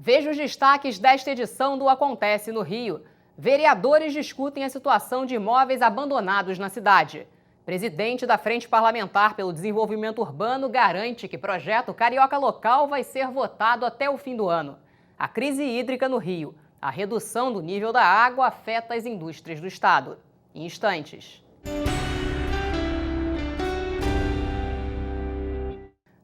Veja os destaques desta edição do Acontece no Rio. Vereadores discutem a situação de imóveis abandonados na cidade. Presidente da Frente Parlamentar pelo Desenvolvimento Urbano garante que projeto Carioca Local vai ser votado até o fim do ano. A crise hídrica no Rio. A redução do nível da água afeta as indústrias do estado. Em instantes.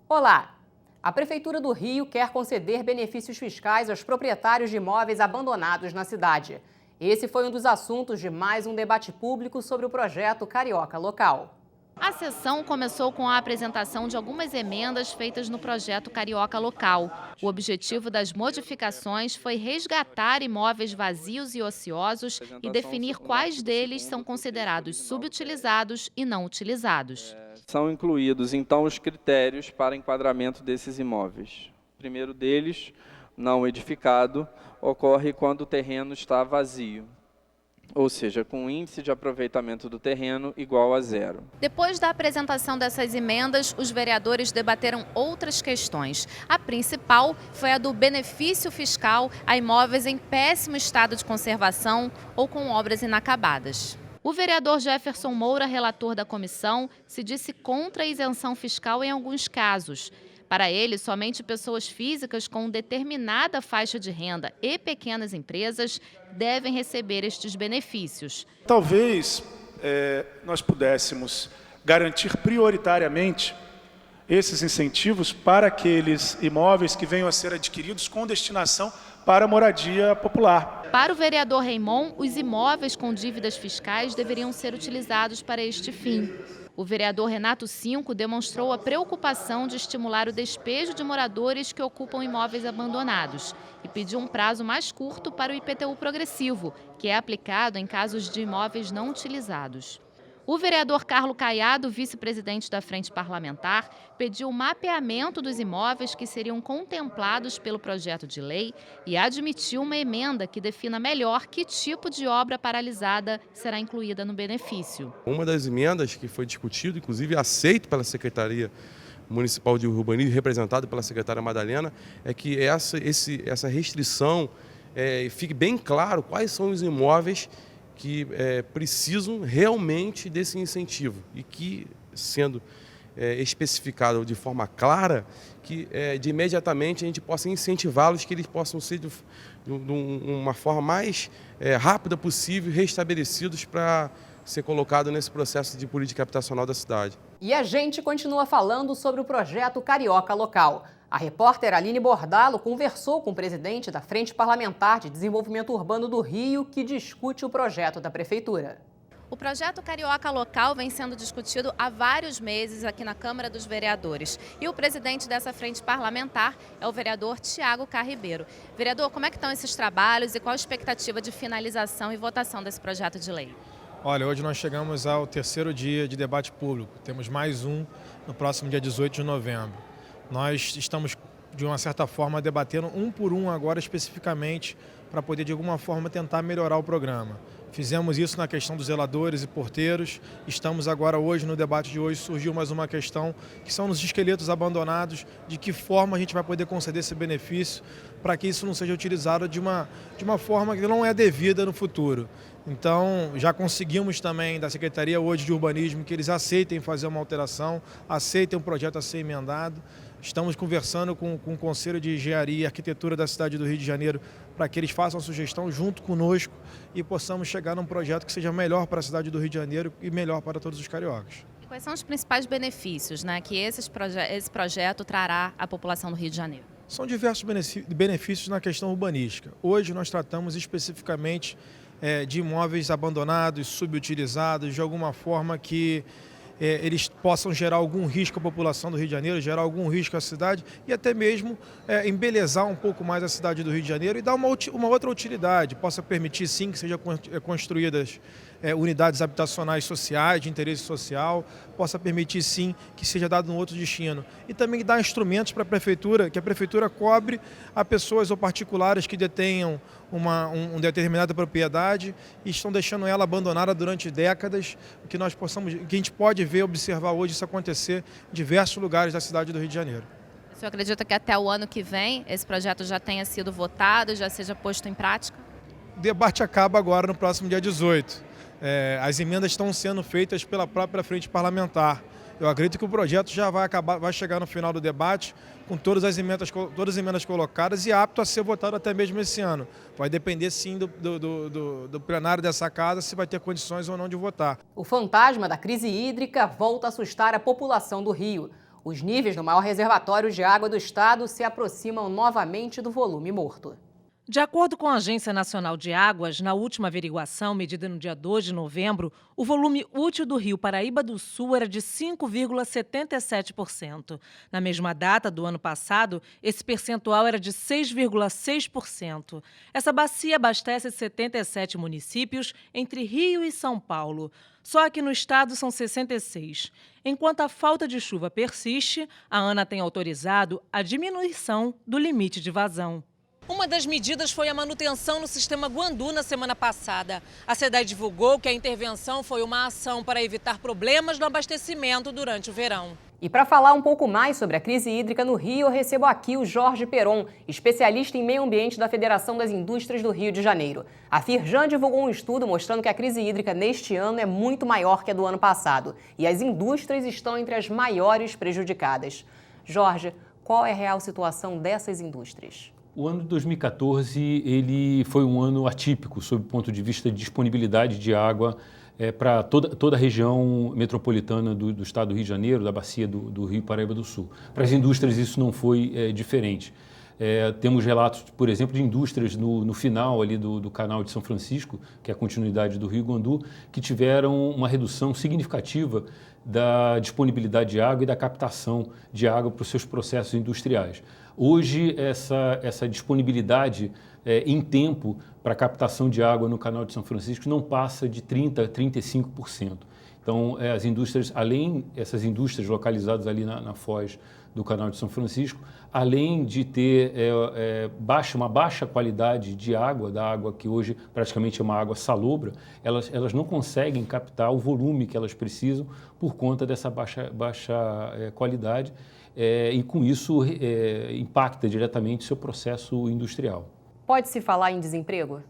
Olá! A Prefeitura do Rio quer conceder benefícios fiscais aos proprietários de imóveis abandonados na cidade. Esse foi um dos assuntos de mais um debate público sobre o projeto Carioca Local. A sessão começou com a apresentação de algumas emendas feitas no projeto Carioca Local. O objetivo das modificações foi resgatar imóveis vazios e ociosos e definir quais deles são considerados subutilizados e não utilizados. São incluídos, então, os critérios para enquadramento desses imóveis. O primeiro deles, não edificado, ocorre quando o terreno está vazio, ou seja, com um índice de aproveitamento do terreno igual a 0. Depois da apresentação dessas emendas, os vereadores debateram outras questões. A principal foi a do benefício fiscal a imóveis em péssimo estado de conservação ou com obras inacabadas. O vereador Jefferson Moura, relator da comissão, se disse contra a isenção fiscal em alguns casos. Para ele, somente pessoas físicas com determinada faixa de renda e pequenas empresas devem receber estes benefícios. Talvez nós pudéssemos garantir prioritariamente esses incentivos para aqueles imóveis que venham a ser adquiridos com destinação para a moradia popular. Para o vereador Raimon, os imóveis com dívidas fiscais deveriam ser utilizados para este fim. O vereador Renato Cinco demonstrou a preocupação de estimular o despejo de moradores que ocupam imóveis abandonados e pediu um prazo mais curto para o IPTU progressivo, que é aplicado em casos de imóveis não utilizados. O vereador Carlos Caiado, vice-presidente da Frente Parlamentar, pediu o mapeamento dos imóveis que seriam contemplados pelo projeto de lei e admitiu uma emenda que defina melhor que tipo de obra paralisada será incluída no benefício. Uma das emendas que foi discutida, inclusive aceito pela Secretaria Municipal de Urbanismo, representada pela secretária Madalena, é que essa restrição fique bem claro quais são os imóveis que precisam realmente desse incentivo e que, sendo especificado de forma clara, que de imediatamente a gente possa incentivá-los, que eles possam ser de uma forma mais rápida possível restabelecidos para ser colocado nesse processo de política habitacional da cidade. E a gente continua falando sobre o projeto Carioca Local. A repórter Aline Bordalo conversou com o presidente da Frente Parlamentar de Desenvolvimento Urbano do Rio, que discute o projeto da Prefeitura. O projeto Carioca Local vem sendo discutido há vários meses aqui na Câmara dos Vereadores. E o presidente dessa frente parlamentar é o vereador Tiago Carribeiro. Vereador, como é que estão esses trabalhos e qual a expectativa de finalização e votação desse projeto de lei? Olha, hoje nós chegamos ao 3º dia de debate público. Temos mais um no próximo dia 18 de novembro. Nós estamos, de uma certa forma, debatendo um por um agora especificamente para poder, de alguma forma, tentar melhorar o programa. Fizemos isso na questão dos zeladores e porteiros. Estamos agora, hoje, no debate de hoje, surgiu mais uma questão, que são os esqueletos abandonados, de que forma a gente vai poder conceder esse benefício para que isso não seja utilizado de uma forma que não é devida no futuro. Então, já conseguimos também da Secretaria hoje de Urbanismo que eles aceitem fazer uma alteração, aceitem um projeto a ser emendado. Estamos conversando com o Conselho de Engenharia e Arquitetura da cidade do Rio de Janeiro para que eles façam a sugestão junto conosco e possamos chegar num projeto que seja melhor para a cidade do Rio de Janeiro e melhor para todos os cariocas. E quais são os principais benefícios, que esse projeto trará à população do Rio de Janeiro? São diversos benefícios na questão urbanística. Hoje nós tratamos especificamente de imóveis abandonados, subutilizados, de alguma forma que eles possam gerar algum risco à população do Rio de Janeiro, gerar algum risco à cidade e até mesmo embelezar um pouco mais a cidade do Rio de Janeiro e dar uma outra utilidade, possa permitir sim que sejam construídas unidades habitacionais sociais, de interesse social, possa permitir sim que seja dado um outro destino. E também dar instrumentos para a Prefeitura, que a Prefeitura cobre a pessoas ou particulares que detenham uma determinada propriedade e estão deixando ela abandonada durante décadas, que a gente pode ver, observar hoje isso acontecer em diversos lugares da cidade do Rio de Janeiro. senhor acredita que até o ano que vem esse projeto já tenha sido votado, já seja posto em prática? O debate acaba agora no próximo dia 18. As emendas estão sendo feitas pela própria frente parlamentar. Eu acredito que o projeto já vai chegar no final do debate com todas as emendas colocadas e apto a ser votado até mesmo esse ano. Vai depender sim do plenário dessa casa se vai ter condições ou não de votar. O fantasma da crise hídrica volta a assustar a população do Rio. Os níveis do maior reservatório de água do estado se aproximam novamente do volume morto. De acordo com a Agência Nacional de Águas, na última averiguação, medida no dia 2 de novembro, o volume útil do Rio Paraíba do Sul era de 5,77%. Na mesma data do ano passado, esse percentual era de 6,6%. Essa bacia abastece 77 municípios entre Rio e São Paulo. Só aqui no estado são 66. Enquanto a falta de chuva persiste, a ANA tem autorizado a diminuição do limite de vazão. Uma das medidas foi a manutenção no sistema Guandu na semana passada. A SEDAI divulgou que a intervenção foi uma ação para evitar problemas no abastecimento durante o verão. E para falar um pouco mais sobre a crise hídrica no Rio, eu recebo aqui o Jorge Peron, especialista em meio ambiente da Federação das Indústrias do Rio de Janeiro. A Firjan divulgou um estudo mostrando que a crise hídrica neste ano é muito maior que a do ano passado. E as indústrias estão entre as maiores prejudicadas. Jorge, qual é a real situação dessas indústrias? O ano de 2014 ele foi um ano atípico, sob o ponto de vista de disponibilidade de água para toda a região metropolitana do estado do Rio de Janeiro, da bacia do Rio Paraíba do Sul. Para as indústrias isso não foi diferente. Temos relatos, por exemplo, de indústrias no final ali do canal de São Francisco, que é a continuidade do Rio Guandu, que tiveram uma redução significativa da disponibilidade de água e da captação de água para os seus processos industriais. Hoje, essa disponibilidade em tempo para captação de água no canal de São Francisco não passa de 30% a 35%. Então, essas indústrias localizadas ali na foz do canal de São Francisco, além de ter uma baixa qualidade de água, da água que hoje praticamente é uma água salobra, elas não conseguem captar o volume que elas precisam por conta dessa baixa qualidade e com isso impacta diretamente o seu processo industrial. Pode-se falar em desemprego?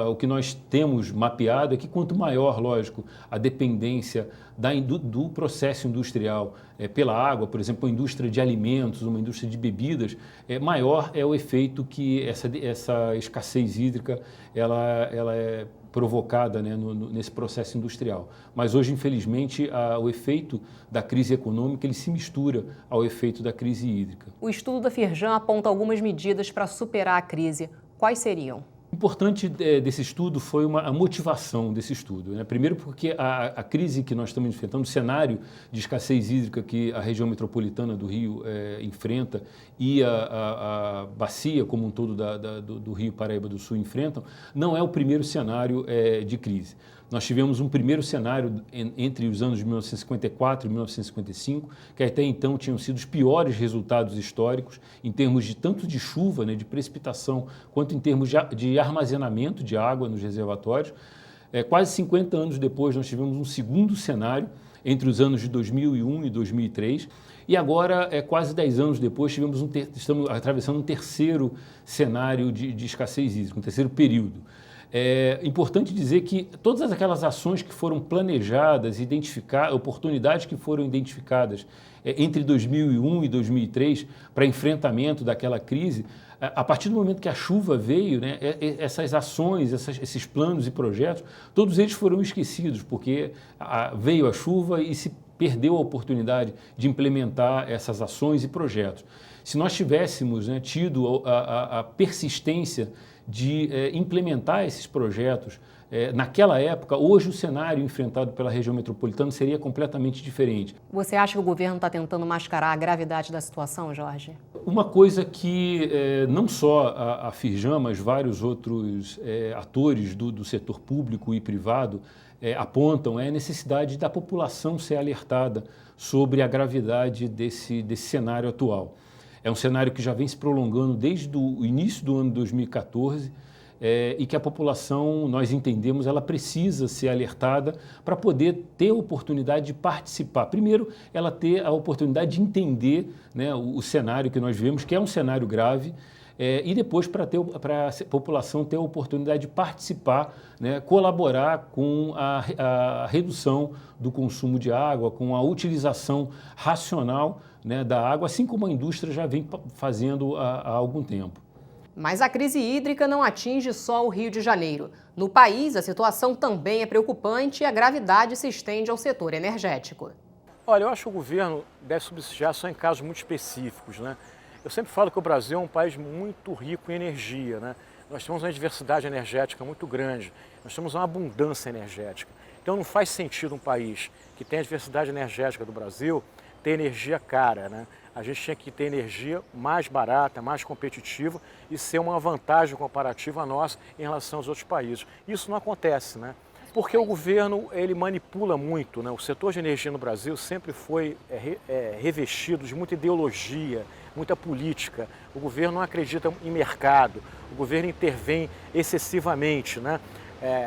O que nós temos mapeado é que quanto maior, lógico, a dependência do processo industrial pela água, por exemplo, a indústria de alimentos, uma indústria de bebidas, maior é o efeito que essa escassez hídrica ela é provocada, né, nesse processo industrial. Mas hoje, infelizmente, o efeito da crise econômica ele se mistura ao efeito da crise hídrica. O estudo da Firjan aponta algumas medidas para superar a crise. Quais seriam? O importante desse estudo foi a motivação desse estudo, né? Primeiro porque a crise que nós estamos enfrentando, o cenário de escassez hídrica que a região metropolitana do Rio enfrenta e a bacia como um todo do Rio Paraíba do Sul enfrentam, não é o primeiro cenário de crise. Nós tivemos um primeiro cenário entre os anos de 1954 e 1955, que até então tinham sido os piores resultados históricos em termos de tanto de chuva, né, de precipitação, quanto em termos de armazenamento de água nos reservatórios. Quase 50 anos depois, nós tivemos um segundo cenário entre os anos de 2001 e 2003. E agora, quase 10 anos depois, estamos atravessando um terceiro cenário de escassez hídrica, um terceiro período. É importante dizer que todas aquelas ações que foram planejadas, oportunidades que foram identificadas entre 2001 e 2003 para enfrentamento daquela crise, a partir do momento que a chuva veio, né, essas ações, esses planos e projetos, todos eles foram esquecidos, porque veio a chuva e se perdeu a oportunidade de implementar essas ações e projetos. Se nós tivéssemos, né, tido a persistência de implementar esses projetos naquela época, hoje o cenário enfrentado pela região metropolitana seria completamente diferente. Você acha que o governo está tentando mascarar a gravidade da situação, Jorge? Uma coisa que não só a Firjan, mas vários outros atores do setor público e privado apontam é a necessidade da população ser alertada sobre a gravidade desse cenário atual. É um cenário que já vem se prolongando desde o início do ano 2014, e que a população, nós entendemos, ela precisa ser alertada para poder ter a oportunidade de participar. Primeiro, ela ter a oportunidade de entender, né, o cenário que nós vivemos, que é um cenário grave, e depois para a população ter a oportunidade de participar, né, colaborar com a redução do consumo de água, com a utilização racional, né, da água, assim como a indústria já vem fazendo há algum tempo. Mas a crise hídrica não atinge só o Rio de Janeiro. No país, a situação também é preocupante e a gravidade se estende ao setor energético. Olha, eu acho que o governo deve subsidiar só em casos muito específicos, né? Eu sempre falo que o Brasil é um país muito rico em energia, né? Nós temos uma diversidade energética muito grande, nós temos uma abundância energética. Então não faz sentido um país que tem a diversidade energética do Brasil ter energia cara, né? A gente tinha que ter energia mais barata, mais competitiva e ser uma vantagem comparativa nossa em relação aos outros países. Isso não acontece, né? Porque o governo ele manipula muito, né? O setor de energia no Brasil sempre foi revestido de muita ideologia, muita política. O governo não acredita em mercado, o governo intervém excessivamente, né?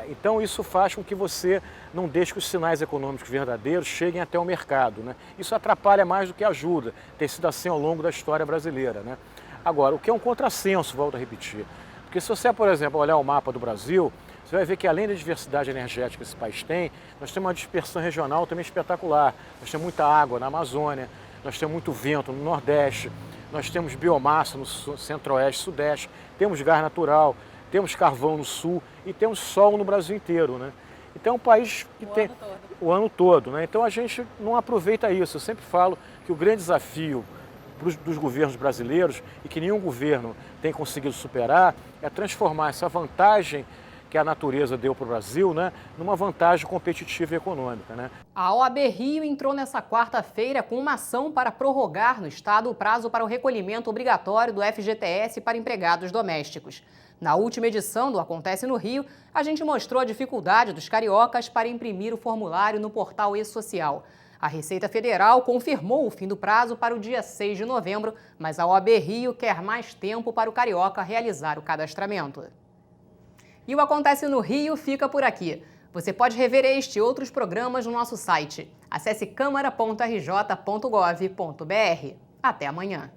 Então isso faz com que você não deixe que os sinais econômicos verdadeiros cheguem até o mercado, né? Isso atrapalha mais do que ajuda, tem sido assim ao longo da história brasileira, né? Agora, o que é um contrassenso, volto a repetir, porque se você, por exemplo, olhar o mapa do Brasil, você vai ver que além da diversidade energética que esse país tem, nós temos uma dispersão regional também espetacular. Nós temos muita água na Amazônia, nós temos muito vento no Nordeste, nós temos biomassa no Centro-Oeste, Sudeste, temos gás natural, temos carvão no Sul e temos sol no Brasil inteiro, né? Então é um país que tem o ano todo, né? Então a gente não aproveita isso. Eu sempre falo que o grande desafio dos governos brasileiros e que nenhum governo tem conseguido superar é transformar essa vantagem que a natureza deu para o Brasil, né, numa vantagem competitiva e econômica, né? A OAB Rio entrou nessa quarta-feira com uma ação para prorrogar no estado o prazo para o recolhimento obrigatório do FGTS para empregados domésticos. Na última edição do Acontece no Rio, a gente mostrou a dificuldade dos cariocas para imprimir o formulário no portal e-social. A Receita Federal confirmou o fim do prazo para o dia 6 de novembro, mas a OAB Rio quer mais tempo para o carioca realizar o cadastramento. E o Acontece no Rio fica por aqui. Você pode rever este e outros programas no nosso site. Acesse câmara.rj.gov.br. Até amanhã.